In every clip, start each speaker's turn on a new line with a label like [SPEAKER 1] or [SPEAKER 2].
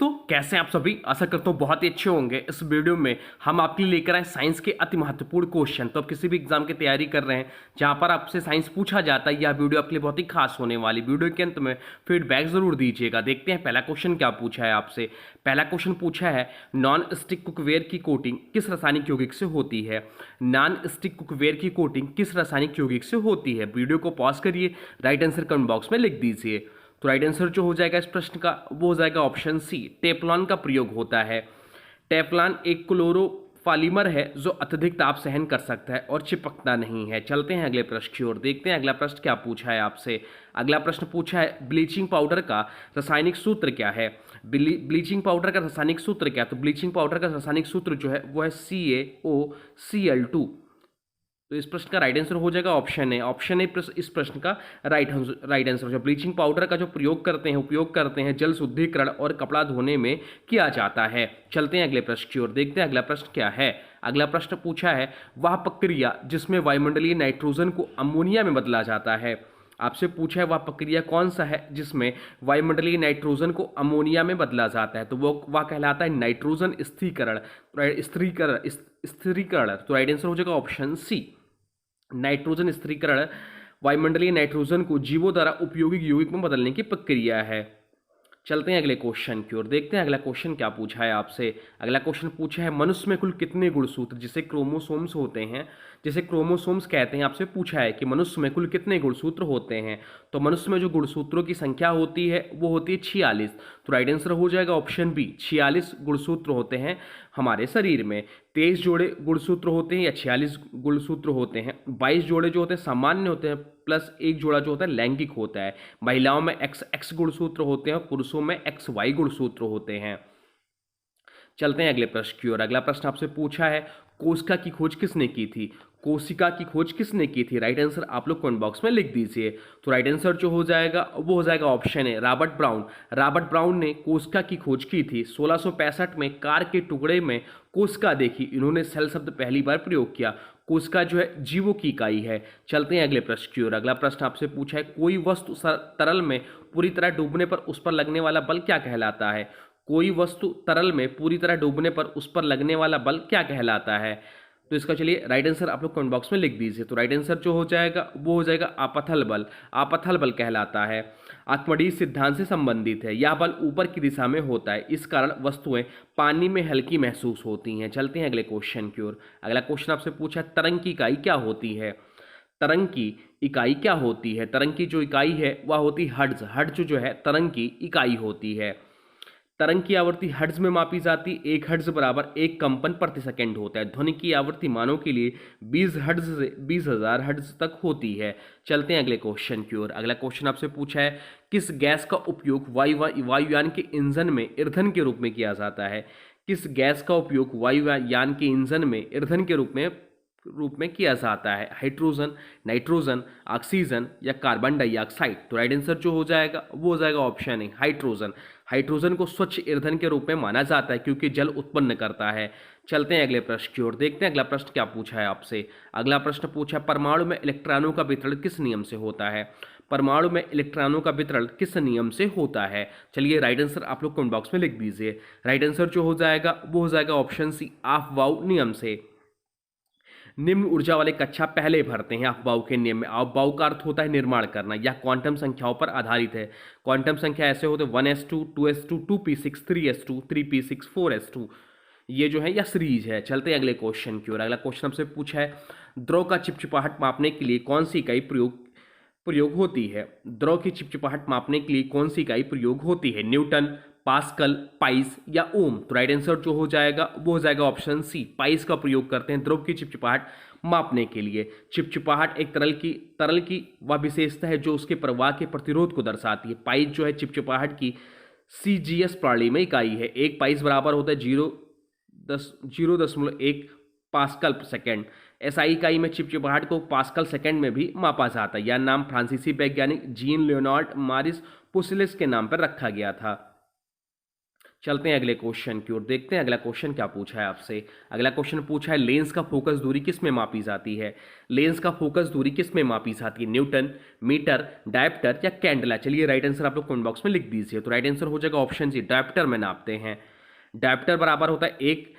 [SPEAKER 1] दोस्तों, कैसे हैं आप सभी। आशा करता हूँ बहुत ही अच्छे होंगे। इस वीडियो में हम आपके लिए लेकर आए साइंस के अति महत्वपूर्ण क्वेश्चन। तो आप किसी भी एग्जाम की तैयारी कर रहे हैं जहां पर आपसे साइंस पूछा जाता है, यह वीडियो आपके लिए बहुत ही खास होने वाली। वीडियो के अंत में फीडबैक जरूर दीजिएगा। देखते हैं पहला क्वेश्चन क्या पूछा है आपसे। पहला क्वेश्चन पूछा है, नॉन स्टिक कुकवेयर की कोटिंग किस रासायनिक यौगिक से होती है। नॉन स्टिक कुकवेयर की कोटिंग किस रासायनिक यौगिक से होती है। वीडियो को पॉज करिए, राइट आंसर कमेंट बॉक्स में लिख दीजिए। तो राइट आंसर जो हो जाएगा इस प्रश्न का वो हो जाएगा ऑप्शन सी, टेफ्लॉन का प्रयोग होता है। टेफ्लॉन एक क्लोरोपॉलीमर है जो अत्यधिक ताप सहन कर सकता है और चिपकता नहीं है। चलते हैं अगले प्रश्न की ओर, देखते हैं अगला प्रश्न क्या पूछा है आपसे। अगला प्रश्न पूछा है, ब्लीचिंग पाउडर का रासायनिक सूत्र क्या है। ब्लीचिंग पाउडर का रासायनिक सूत्र क्या है। तो ब्लीचिंग पाउडर का रासायनिक सूत्र जो है वो है CaOCl2। तो इस प्रश्न का राइट आंसर हो जाएगा ऑप्शन ए। ऑप्शन ए इस प्रश्न का राइट आंसर हो जाएगा। ब्लीचिंग पाउडर का जो उपयोग करते हैं जल शुद्धिकरण और कपड़ा धोने में किया जाता है। चलते हैं अगले प्रश्न की ओर, देखते हैं अगला प्रश्न क्या है। अगला प्रश्न पूछा है, वह प्रक्रिया जिसमें वायुमंडलीय नाइट्रोजन को अमोनिया में बदला जाता है। आपसे पूछा है वह प्रक्रिया कौन सा है जिसमें वायुमंडलीय नाइट्रोजन को अमोनिया में बदला जाता है। तो वह कहलाता है नाइट्रोजन स्थिरीकरण। स्थिरीकरण तो राइट आंसर हो जाएगा ऑप्शन सी, नाइट्रोजन स्थिरीकरण वायुमंडलीय नाइट्रोजन को जीवों द्वारा उपयोगिक यौगिक में बदलने की प्रक्रिया है। चलते हैं अगले क्वेश्चन की ओर, देखते हैं अगला क्वेश्चन क्या पूछा है आपसे। अगला क्वेश्चन पूछा है, मनुष्य में कुल कितने गुणसूत्र जिसे क्रोमोसोम्स होते हैं, जिसे क्रोमोसोम्स कहते हैं, आपसे पूछा है कि मनुष्य में कुल कितने गुणसूत्र होते हैं। तो मनुष्य में जो गुणसूत्रों की संख्या होती है वो होती है 46। तो राइट आंसर हो जाएगा ऑप्शन बी, 46 गुणसूत्र होते हैं हमारे शरीर में। 23 जोड़े गुणसूत्र होते हैं या 46 गुणसूत्र होते हैं। 22 जोड़े जो होते हैं सामान्य होते हैं, प्लस एक जोड़ा जो होता है लैंगिक होता है। महिलाओं में XX गुणसूत्र होते हैं और पुरुषों में XY गुणसूत्र होते हैं। चलते हैं अगले प्रश्न की ओर। अगला प्रश्न आपसे पूछा है, कोशिका की खोज किसने की थी। कोशिका की खोज किसने की थी। राइट आंसर आप लोग कमेंट बॉक्स में लिख दीजिए। तो राइट आंसर जो हो जाएगा वो हो जाएगा ऑप्शन है, रॉबर्ट ब्राउन। रॉबर्ट ब्राउन ने कोशिका की खोज की थी। 1665 में कार के टुकड़े में कोशिका देखी, इन्होंने सेल शब्द पहली बार प्रयोग किया। कोशिका जो है जीवों की इकाई है। चलते हैं अगले प्रश्न की ओर। अगला प्रश्न आपसे पूछा है, कोई वस्तु तरल में पूरी तरह डूबने पर उस पर लगने वाला बल क्या कहलाता है। कोई वस्तु तरल में पूरी तरह डूबने पर उस पर लगने वाला बल क्या कहलाता है। तो इसका चलिए राइट आंसर आप लोग कमेंट बॉक्स में लिख दीजिए। तो राइट आंसर जो हो जाएगा वो हो जाएगा आपतल बल। आपतल बल कहलाता है, आर्किमिडीज सिद्धांत से संबंधित है। यह बल ऊपर की दिशा में होता है, इस कारण वस्तुएं पानी में हल्की महसूस होती हैं। चलते हैं अगले क्वेश्चन की ओर। अगला क्वेश्चन आपसे पूछा है, तरंग की इकाई क्या होती है। तरंग की इकाई क्या होती है। तरंग की जो इकाई है वह होती है हर्ट्ज। हर्ट्ज जो है तरंग की इकाई होती है। तरंग की आवृत्ति हर्ट्ज में मापी जाती। 1 हर्ट्ज बराबर 1 कंपन प्रति सेकंड होता है। ध्वनि की आवृत्ति मानव के लिए 20 हर्ट्ज से 20,000 हर्ट्ज तक होती है। चलते हैं अगले क्वेश्चन की ओर। अगला क्वेश्चन आपसे पूछा है, किस गैस का उपयोग वायुयान के इंजन में ईंधन के रूप में किया जाता है। किस गैस का उपयोग वायुयान के इंजन में ईंधन के रूप में किया जाता है। हाइड्रोजन, नाइट्रोजन, ऑक्सीजन या कार्बन डाइऑक्साइड। तो राइट आंसर जो हो जाएगा वो हो जाएगा ऑप्शन है, हाइड्रोजन। हाइड्रोजन को स्वच्छ ईंधन के रूप में माना जाता है क्योंकि जल उत्पन्न करता है। चलते हैं अगले प्रश्न की ओर, देखते हैं अगला प्रश्न क्या पूछा है आपसे। अगला प्रश्न पूछा है, परमाणु में इलेक्ट्रॉनों का वितरण किस नियम से होता है। परमाणु में इलेक्ट्रॉनों का वितरण किस नियम से होता है। चलिए राइट आंसर आप लोग कमेंट बॉक्स में लिख दीजिए। राइट आंसर जो हो जाएगा वो हो जाएगा ऑप्शन सी, ऑफ-बाउ नियम से। निम्न ऊर्जा वाले कक्षा पहले भरते हैं ऑफ-बाउ के नियम में। ऑफ-बाउ का अर्थ होता है निर्माण करना। यह क्वांटम संख्याओं पर आधारित है। क्वांटम संख्या ऐसे होते हैं 1s2, 2s2, 2p6, 3s2, 3p6, 4s2। ये जो है यह सीरीज है। चलते हैं अगले क्वेश्चन की ओर। अगला क्वेश्चन हमसे पूछा है, द्रव का चिपचिपाहट मापने के लिए कौन सी इकाई प्रयोग होती है। द्रव की चिपचिपाहट मापने के लिए कौन सी इकाई प्रयोग होती है। न्यूटन, पास्कल, पाइस या ओम। तो राइट आंसर जो हो जाएगा वो हो जाएगा ऑप्शन सी, पाइस का प्रयोग करते हैं द्रव की चिपचिपाहट मापने के लिए। चिपचिपाहट एक तरल की वह विशेषता है जो उसके प्रवाह के प्रतिरोध को दर्शाती है। पाइस जो है चिपचिपाहट की CGS प्रणाली में इकाई है। एक पाइस बराबर होता है 0.1 पास्कल सेकेंड। SI इकाई में चिपचिपाहट को पास्कल सेकेंड में भी मापा जाता है। यह नाम फ्रांसीसी वैज्ञानिक जीन लियोनार्ड मारिस पुसलेस के नाम पर रखा गया था। चलते हैं अगले क्वेश्चन की ओर, देखते हैं अगला क्वेश्चन क्या पूछा है आपसे। अगला क्वेश्चन पूछा है लेंस का फोकस दूरी किस में मापी जाती है। लेंस का फोकस दूरी किस में मापी जाती है, न्यूटन, मीटर, डायप्टर या कैंडला। चलिए राइट आंसर आप लोग कमेंट बॉक्स में लिख दीजिए। तो राइट आंसर हो जाएगा ऑप्शन सी, डायप्टर में नापते हैं। डायप्टर बराबर होता है एक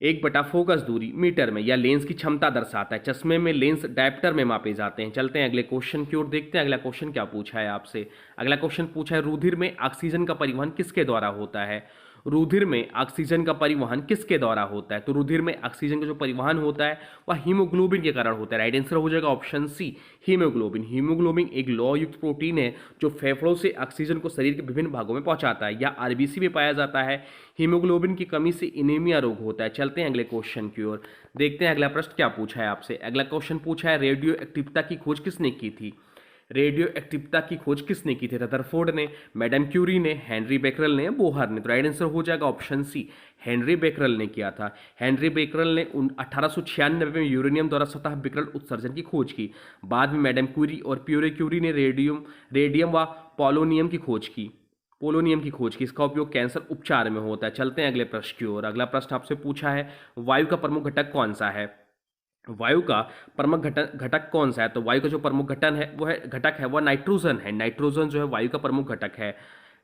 [SPEAKER 1] एक बटा फोकस दूरी मीटर में, या लेंस की क्षमता दर्शाता है। चश्मे में लेंस डायप्टर में मापे जाते हैं। चलते हैं अगले क्वेश्चन की ओर, देखते हैं अगला क्वेश्चन क्या पूछा है आपसे। अगला क्वेश्चन पूछा है रुधिर में ऑक्सीजन का परिवहन किसके द्वारा होता है। रुधिर में ऑक्सीजन का परिवहन किसके द्वारा होता है। तो रुधिर में ऑक्सीजन का जो परिवहन होता है वह हीमोग्लोबिन के कारण होता है। राइट आंसर हो जाएगा ऑप्शन सी, हीमोग्लोबिन। हीमोग्लोबिन एक लौह युक्त प्रोटीन है जो फेफड़ों से ऑक्सीजन को शरीर के विभिन्न भागों में पहुंचाता है, या आरबीसी में पाया जाता है। हीमोग्लोबिन की कमी से एनीमिया रोग होता है। चलते हैं अगले क्वेश्चन की ओर, देखते हैं अगला प्रश्न क्या पूछा है आपसे। अगला क्वेश्चन पूछा है रेडियो एक्टिविटी की खोज किसने की थी। रेडियो एक्टिविटी की खोज किसने की थी, रदरफोर्ड ने, मैडम क्यूरी ने, हेनरी बेकरल ने, बोहर ने। तो राइट आंसर हो जाएगा ऑप्शन सी, हेनरी बेकरल ने किया था। हेनरी बेकरल ने 1896 में यूरेनियम द्वारा स्वतः विकर्ण उत्सर्जन की खोज की। बाद में मैडम क्यूरी और प्यूरे क्यूरी ने रेडियम व पोलोनियम की खोज की। इसका उपयोग कैंसर उपचार में होता है। चलते हैं अगले प्रश्न की ओर। अगला प्रश्न आपसे पूछा है वायु का प्रमुख घटक कौन सा है। वायु का प्रमुख घटक कौन सा है। तो वायु का जो प्रमुख घटक है वह नाइट्रोजन है। नाइट्रोजन जो है वायु का प्रमुख घटक है।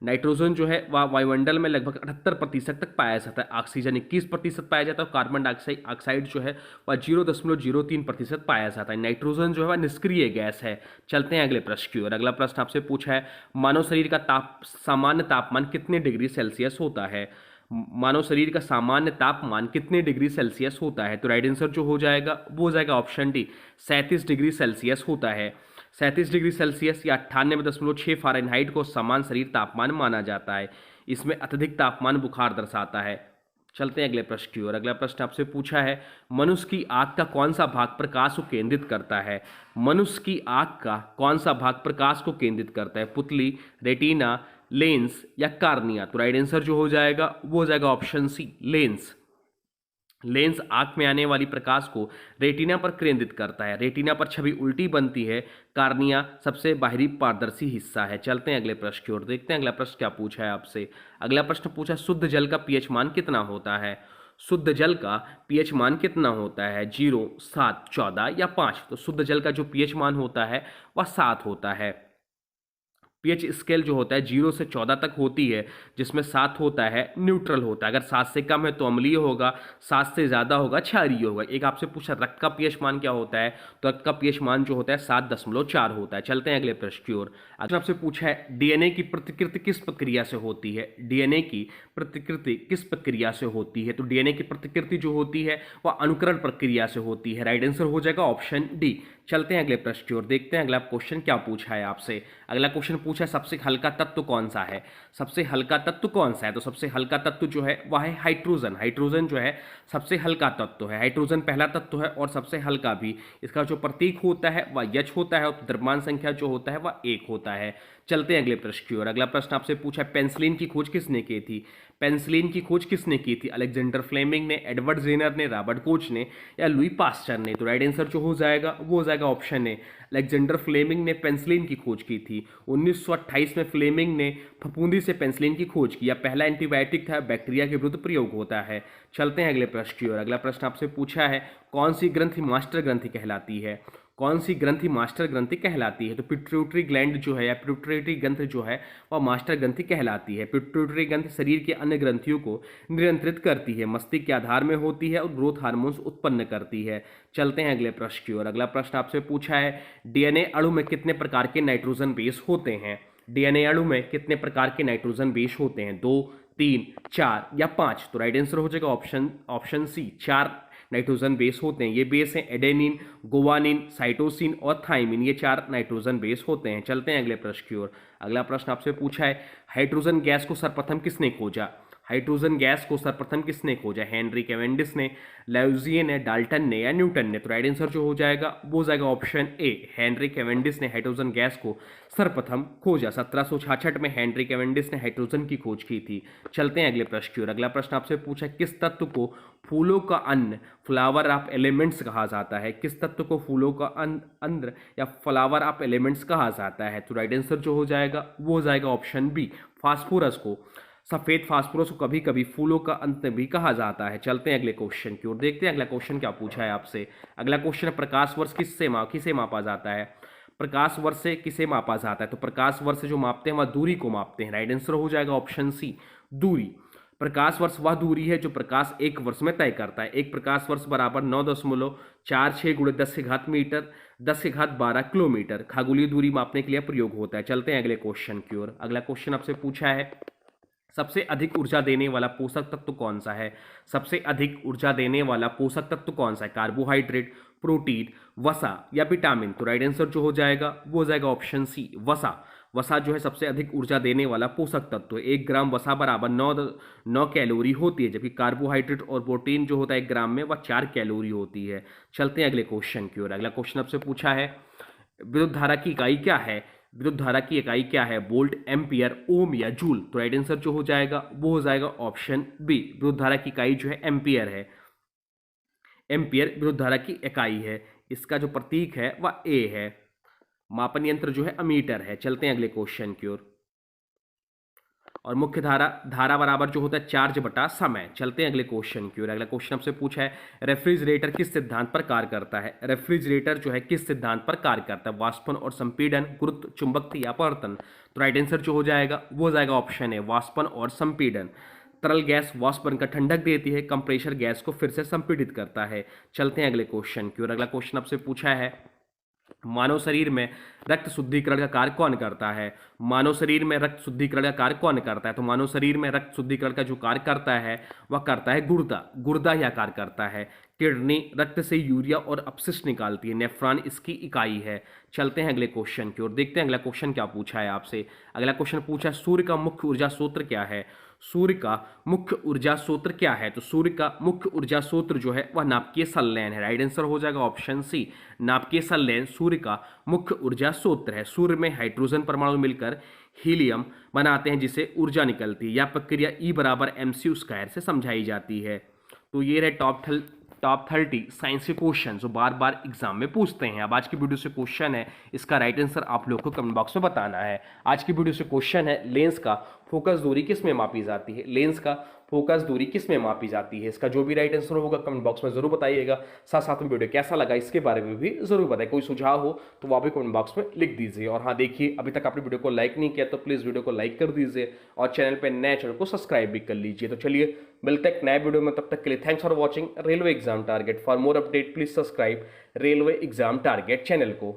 [SPEAKER 1] नाइट्रोजन जो है वह वायुमंडल में लगभग 78% तक पाया जाता है। ऑक्सीजन 21% पाया जाता है और कार्बन डाइऑक्साइड जो है वह 0.03% पाया जाता है। नाइट्रोजन जो है वह निष्क्रिय गैस है। चलते हैं अगले प्रश्न की ओर। अगला प्रश्न आपसे पूछा है मानव शरीर का सामान्य तापमान कितने डिग्री सेल्सियस होता है। मानव शरीर का सामान्य तापमान कितने डिग्री सेल्सियस होता है। तो राइट आंसर जो हो जाएगा वो हो जाएगा ऑप्शन डी, 37 डिग्री सेल्सियस होता है। 37 डिग्री सेल्सियस या 98.6 फ़ारेनहाइट को समान शरीर तापमान माना जाता है। इसमें अत्यधिक तापमान बुखार दर्शाता है। चलते हैं अगले प्रश्न की ओर। अगला प्रश्न आपसे पूछा है मनुष्य की आंख का कौन सा भाग प्रकाश को केंद्रित करता है। मनुष्य की आंख का कौन सा भाग प्रकाश को केंद्रित करता है, पुतली, रेटिना, लेंस या कार्निया। तो राइट आंसर जो हो जाएगा वो हो जाएगा ऑप्शन सी, लेंस। लेंस आंख में आने वाली प्रकाश को रेटिना पर केंद्रित करता है। रेटिना पर छवि उल्टी बनती है। कार्निया सबसे बाहरी पारदर्शी हिस्सा है। चलते हैं अगले प्रश्न की ओर, देखते हैं अगला प्रश्न क्या पूछा है आपसे। अगला प्रश्न पूछा शुद्ध जल का पीएच मान कितना होता है। शुद्ध जल का पीएच मान कितना होता है, 0, 7, 14 या 5। तो शुद्ध जल का जो पीएच मान होता है वह 7 होता है। पीएच स्केल जो होता है 0 से 14 तक होती है, जिसमें 7 होता है न्यूट्रल होता है। अगर 7 से कम है तो अम्लीय होगा, 7 से ज़्यादा होगा क्षारीय होगा। एक आपसे पूछा रक्त का पीएच मान क्या होता है, तो रक्त का पीएच मान जो होता है 7.4 होता है। चलते हैं अगले प्रश्न की ओर। अगर आपसे पूछा है डीएनए की प्रतिकृति किस प्रक्रिया से होती है। डीएनए की प्रतिकृति किस प्रक्रिया से होती है। तो डीएनए की प्रतिकृति जो होती है वह अनुकरण प्रक्रिया से होती है। राइट आंसर हो जाएगा ऑप्शन डी। चलते हैं अगले प्रश्न की ओर, देखते हैं अगला क्वेश्चन क्या पूछा है आपसे। अगला क्वेश्चन पूछा है सबसे हल्का तत्व कौन सा है। सबसे हल्का तत्व कौन सा है। तो सबसे हल्का तत्व जो है वह है हाइड्रोजन। हाइड्रोजन जो है सबसे हल्का तत्व है। हाइड्रोजन पहला तत्व है और सबसे हल्का भी। इसका जो प्रतीक होता है वह H होता है और द्रव्यमान संख्या जो होता है वह 1 होता है। चलते हैं अगले प्रश्न की ओर। अगला प्रश्न आपसे पूछा है पेंसिलिन की खोज किसने की थी। पेंसिलिन की खोज किसने की थी, अलेक्जेंडर फ्लेमिंग ने, एडवर्ड जेनर ने, रॉबर्ट कोच ने या लुई पास्चर ने। तो राइट आंसर जो हो जाएगा वो हो जाएगा ऑप्शन ए, अलेक्जेंडर फ्लेमिंग ने पेंसिलिन की खोज की थी। 1928 में फ्लेमिंग ने फफूंदी से पेंसिलिन की खोज की। यह पहला एंटीबायोटिक था, बैक्टीरिया के विरुद्ध प्रयोग होता है। चलते हैं अगले प्रश्न की ओर। अगला प्रश्न आपसे पूछा है कौन सी ग्रंथि मास्टर ग्रंथि कहलाती है। कौन सी ग्रंथि मास्टर ग्रंथि कहलाती है। तो पिट्यूटरी ग्लैंड जो है या पिट्यूटरी ग्रंथि जो है वह मास्टर ग्रंथि कहलाती है। पिट्यूटरी ग्रंथि शरीर के अन्य ग्रंथियों को नियंत्रित करती है, मस्तिष्क के आधार में होती है और ग्रोथ हार्मोन्स उत्पन्न करती है। चलते हैं अगले प्रश्न की ओर। अगला प्रश्न आपसे पूछा है डीएनए अणु में कितने प्रकार के नाइट्रोजन बेस होते हैं। डीएनए अणु में कितने प्रकार के नाइट्रोजन बेस होते हैं, 2, 3, 4 या 5। तो राइट आंसर हो जाएगा ऑप्शन सी, 4 नाइट्रोजन बेस होते हैं। ये बेस हैं एडेनिन, गुवानिन, साइटोसिन और थाइमिन। ये 4 नाइट्रोजन बेस होते हैं। चलते हैं अगले प्रश्न की ओर। अगला प्रश्न आपसे पूछा है हाइड्रोजन गैस को सर्वप्रथम किसने खोजा। हाइड्रोजन गैस को सर्वप्रथम किसने खोजा, हेनरी कैवेंडिश ने, लाउजिए ने, डाल्टन ने या न्यूटन ने। तो राइट आंसर जो हो जाएगा वो हो जाएगा ऑप्शन ए, हेनरी कैवेंडिश ने हाइड्रोजन गैस को सर्वप्रथम खोजा। 1766 में हेनरी कैवेंडिश ने हाइड्रोजन की खोज की थी। चलते हैं अगले प्रश्न की ओर। अगला प्रश्न आपसे पूछा किस तत्व को फूलों का अन्न, फ्लावर ऑफ एलिमेंट्स कहा जाता है। किस तत्व को फूलों का अन्न या फ्लावर ऑफ एलिमेंट्स कहा जाता है। तो राइट आंसर जो हो जाएगा वो हो जाएगा ऑप्शन बी, फास्फोरस को। सफेद फास्फोरस को कभी कभी फूलों का अंत भी कहा जाता है। चलते हैं अगले क्वेश्चन की ओर, देखते हैं अगला क्वेश्चन क्या पूछा है आपसे। अगला क्वेश्चन है प्रकाश वर्ष किसे मापा जाता है। प्रकाश वर्ष से किसे मापा जाता है, तो प्रकाश वर्ष से जो मापते हैं वह दूरी को मापते हैं। राइट आंसर हो जाएगा ऑप्शन सी, दूरी। प्रकाश वर्ष वह दूरी है जो प्रकाश एक वर्ष में तय करता है। एक प्रकाश वर्ष बराबर 9.46 गुणे 10 के घात मीटर 10 के घात 12 किलोमीटर खगोलीय दूरी मापने के लिए प्रयोग होता है। चलते हैं अगले क्वेश्चन की ओर। अगला क्वेश्चन आपसे पूछा है सबसे अधिक ऊर्जा देने वाला पोषक तत्व कौन सा है। सबसे अधिक ऊर्जा देने वाला पोषक तत्व कौन सा है, कार्बोहाइड्रेट, प्रोटीन, वसा या विटामिन। तो राइट आंसर जो हो जाएगा वो हो जाएगा ऑप्शन सी, वसा। वसा जो है सबसे अधिक ऊर्जा देने वाला पोषक तत्व है। 1 ग्राम वसा बराबर 9 कैलोरी होती है, जबकि कार्बोहाइड्रेट और प्रोटीन जो होता है 1 ग्राम में वह 4 कैलोरी होती है। चलते हैं अगले क्वेश्चन की ओर। अगला क्वेश्चन आपसे पूछा है विद्युत धारा की इकाई क्या है। विद्युत धारा की इकाई क्या है, वोल्ट, एम्पियर, ओम या जूल। तो राइट आंसर जो हो जाएगा वो हो जाएगा ऑप्शन बी, विद्युत धारा की इकाई जो है एम्पियर है। एम्पियर विद्युत धारा की इकाई है। इसका जो प्रतीक है वह ए है। मापन यंत्र जो है अमीटर है। चलते हैं अगले क्वेश्चन की ओर। और मुख्य धारा बराबर जो होता है चार्ज बटा समय। चलते हैं अगले क्वेश्चन की ओर। अगला क्वेश्चन आपसे पूछा है रेफ्रिजरेटर किस सिद्धांत पर कार्य करता है। रेफ्रिजरेटर जो है किस सिद्धांत पर कार्य करता है, वाष्पन और संपीड़न, गुरुत्व, चुंबकत्व या अपवर्तन। तो राइट आंसर जो हो जाएगा वो हो जाएगा ऑप्शन है, वाष्पन और संपीड़न। तरल गैस वाष्प बनकर ठंडक देती है, कंप्रेसर गैस को फिर से संपीड़ित करता है। चलते हैं अगले क्वेश्चन की ओर। अगला क्वेश्चन आपसे पूछा है मानव शरीर में रक्त शुद्धिकरण का कार्य कौन करता है। मानव शरीर में रक्त शुद्धिकरण का कार्य कौन करता है, तो मानव शरीर में रक्त शुद्धिकरण का जो कार्य करता है वह करता है गुर्दा। गुर्दा यह कार्य करता है। किडनी रक्त से यूरिया और अपशिष्ट निकालती है। नेफ्रॉन इसकी इकाई है। चलते हैं अगले क्वेश्चन की ओर, देखते हैं अगला क्वेश्चन क्या पूछा है आपसे। अगला क्वेश्चन पूछा है सूर्य का मुख्य ऊर्जा स्रोत क्या है। सूर्य का मुख्य ऊर्जा स्रोत क्या है, तो सूर्य का मुख्य ऊर्जा स्रोत जो है वह नाभिकीय संलयन है। राइट आंसर हो जाएगा ऑप्शन सी, नाभिकीय संलयन सूर्य का मुख्य ऊर्जा स्रोत है। सूर्य में हाइड्रोजन परमाणु मिलकर हीलियम बनाते हैं जिसे ऊर्जा निकलती है। यह प्रक्रिया E बराबर MC स्क्वायर से समझाई जाती है। तो ये रहे टॉप 30 साइंस के क्वेश्चन जो बार बार एग्जाम में पूछते हैं। अब आज की वीडियो से क्वेश्चन है, इसका राइट आंसर आप लोग को कमेंट बॉक्स में बताना है। आज की वीडियो से क्वेश्चन है लेंस का फोकस दूरी किस में मापी जाती है। लेंस का फोकस दूरी किस में मापी जाती है, इसका जो भी राइट आंसर होगा कमेंट बॉक्स में जरूर बताइएगा। साथ साथ में वीडियो कैसा लगा इसके बारे में भी जरूर बताइए। कोई सुझाव हो तो वह भी कमेंट बॉक्स में लिख दीजिए। और हाँ देखिए, अभी तक आपने वीडियो को लाइक नहीं किया तो प्लीज़ वीडियो को लाइक कर दीजिए और चैनल पर नए चैनल को सब्सक्राइब भी कर लीजिए। तो चलिए मिलते हैं एक नए वीडियो में, तब तक के लिए thanks for watching railway exam target. For more update please subscribe railway exam target channel को।